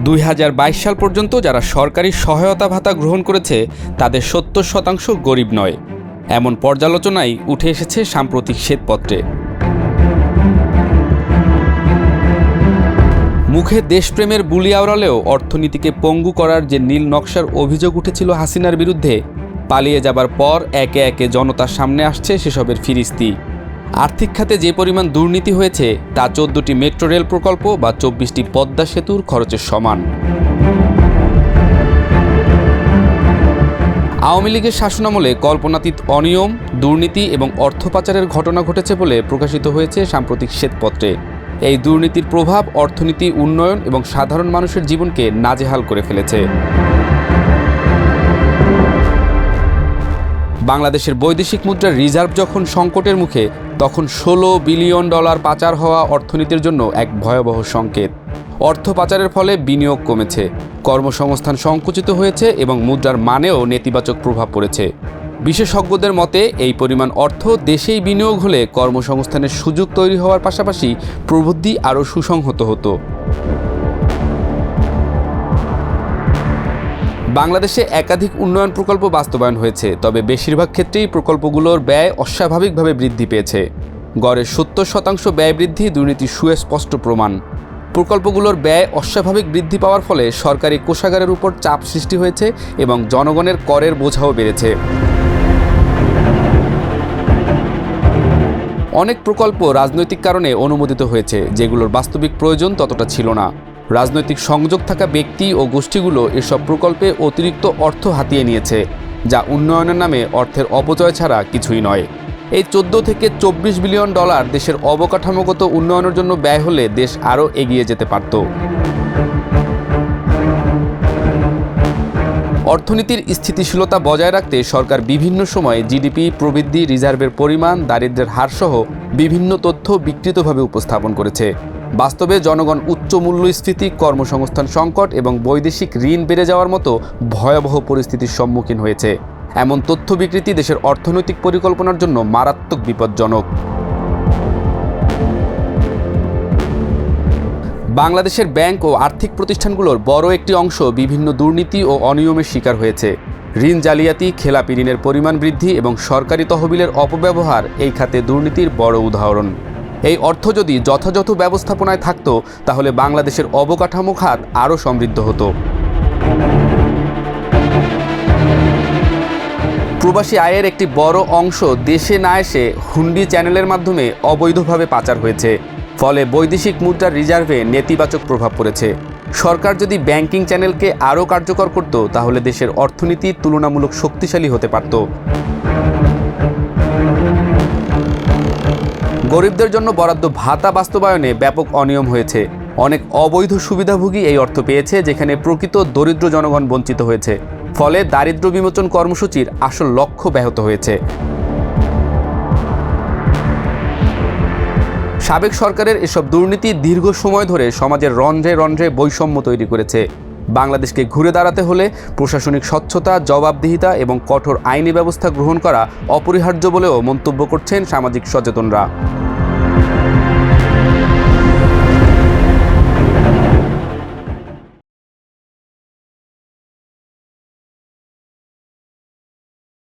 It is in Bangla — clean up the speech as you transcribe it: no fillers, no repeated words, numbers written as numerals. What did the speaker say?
2022 সাল পর্যন্ত যারা সরকারি সহায়তা ভাতা গ্রহণ করেছে তাদের 70% গরিব নয়, এমন পর্যালোচনায় উঠে এসেছে সাম্প্রতিক শ্বেতপত্রে। মুখে দেশপ্রেমের বুলি আওড়ালেও অর্থনীতিকে পঙ্গু করার যে নীল নকশার অভিযোগ উঠেছিল হাসিনার বিরুদ্ধে, পালিয়ে যাবার পর একে একে জনতার সামনে আসছে সেসবের ফিরিস্তি। আর্থিক খাতে যে পরিমাণ দুর্নীতি হয়েছে তা 14টি মেট্রো রেল প্রকল্প বা 24টি পদ্মা সেতুর খরচের সমান। আওয়ামী লীগের শাসনামলে কল্পনাতীত অনিয়ম, দুর্নীতি এবং অর্থ পাচারের ঘটনা ঘটেছে বলে প্রকাশিত হয়েছে সাম্প্রতিক শ্বেতপত্রে। এই দুর্নীতির প্রভাব অর্থনীতি, উন্নয়ন এবং সাধারণ মানুষের জীবনকে নাজেহাল করে ফেলেছে। বাংলাদেশের বৈদেশিক মুদ্রার রিজার্ভ যখন সংকটের মুখে, তখন $16 বিলিয়ন পাচার হওয়া অর্থনীতির জন্য এক ভয়াবহ সংকেত। অর্থ পাচারের ফলে বিনিয়োগ কমেছে, কর্মসংস্থান সংকুচিত হয়েছে এবং মুদ্রার মানেও নেতিবাচক প্রভাব পড়েছে। বিশেষজ্ঞদের মতে এই পরিমাণ অর্থ দেশেই বিনিয়োগ হলে কর্মসংস্থানের সুযোগ তৈরি হওয়ার পাশাপাশি প্রবৃদ্ধি আরও সুসংহত হতো। বাংলাদেশে একাধিক উন্নয়ন প্রকল্প বাস্তবায়ন হয়েছে, তবে বেশিরভাগ ক্ষেত্রেই প্রকল্পগুলোর ব্যয় অস্বাভাবিকভাবে বৃদ্ধি পেয়েছে। গড়ে 70% ব্যয় বৃদ্ধি দুর্নীতির সুস্পষ্ট প্রমাণ। প্রকল্পগুলোর ব্যয় অস্বাভাবিক বৃদ্ধি পাওয়ার ফলে সরকারি কোষাগারের উপর চাপ সৃষ্টি হয়েছে এবং জনগণের করের বোঝাও বেড়েছে। অনেক প্রকল্প রাজনৈতিক কারণে অনুমোদিত হয়েছে, যেগুলোর বাস্তবিক প্রয়োজন ততটা ছিল না। রাজনৈতিক সংযোগ থাকা ব্যক্তি ও গোষ্ঠীগুলো এসব প্রকল্পে অতিরিক্ত অর্থ হাতিয়ে নিয়েছে, যা উন্নয়নের নামে অর্থের অপচয় ছাড়া কিছুই নয়। এই 14 থেকে 24 বিলিয়ন ডলার দেশের অবকাঠামোগত উন্নয়নের জন্য ব্যয় হলে দেশ আরও এগিয়ে যেতে পারত। অর্থনীতির স্থিতিশীলতা বজায় রাখতে সরকার বিভিন্ন সময়ে জিডিপি, প্রবৃদ্ধি, রিজার্ভের পরিমাণ, দারিদ্র্যের হারসহ বিভিন্ন তথ্য বিকৃতভাবে উপস্থাপন করেছে। বাস্তবে জনগণ উচ্চ মূল্যস্ফীতি, কর্মসংস্থান সংকট এবং বৈদেশিক ঋণ বেড়ে যাওয়ার মতো ভয়াবহ পরিস্থিতির সম্মুখীন হয়েছে। এমন তথ্য বিকৃতি দেশের অর্থনৈতিক পরিকল্পনার জন্য মারাত্মক বিপজ্জনক। বাংলাদেশের ব্যাংক ও আর্থিক প্রতিষ্ঠানগুলোর বড় একটি অংশ বিভিন্ন দুর্নীতি ও অনিয়মের শিকার হয়েছে। ঋণ জালিয়াতি, খেলাপি ঋণের পরিমাণ বৃদ্ধি এবং সরকারি তহবিলের অপব্যবহার এই খাতে দুর্নীতির বড় উদাহরণ। এই অর্থ যদি যথাযথ ব্যবস্থাপনায় থাকত, তাহলে বাংলাদেশের অবকাঠামো খাত আরও সমৃদ্ধ হতো। প্রবাসী আয়ের একটি বড় অংশ দেশে না এসে হুন্ডি চ্যানেলের মাধ্যমে অবৈধভাবে পাচার হয়েছে, ফলে বৈদেশিক মুদ্রার রিজার্ভে নেতিবাচক প্রভাব পড়েছে। সরকার যদি ব্যাংকিং চ্যানেলকে আরও কার্যকর করত, তাহলে দেশের অর্থনীতি তুলনামূলক শক্তিশালী হতে পারত। গরিবদের জন্য বরাদ্দ ভাতা বাস্তবায়নে ব্যাপক অনিয়ম হয়েছে। অনেক অবৈধ সুবিধাভোগী এই অর্থ পেয়েছে, যেখানে প্রকৃত দরিদ্র জনগণ বঞ্চিত হয়েছে। ফলে দারিদ্র্য বিমোচন কর্মসূচির আসল লক্ষ্য ব্যাহত হয়েছে। সাবেক সরকারের এসব দুর্নীতি দীর্ঘ সময় ধরে সমাজের রন্ধ্রে রন্ধ্রে বৈষম্য তৈরি করেছে। বাংলাদেশকে ঘুরে দাঁড়াতে হলে প্রশাসনিক স্বচ্ছতা, জবাবদিহিতা এবং কঠোর আইনি ব্যবস্থা গ্রহণ করা অপরিহার্য বলেও মন্তব্য করছেন সামাজিক সচেতনরা।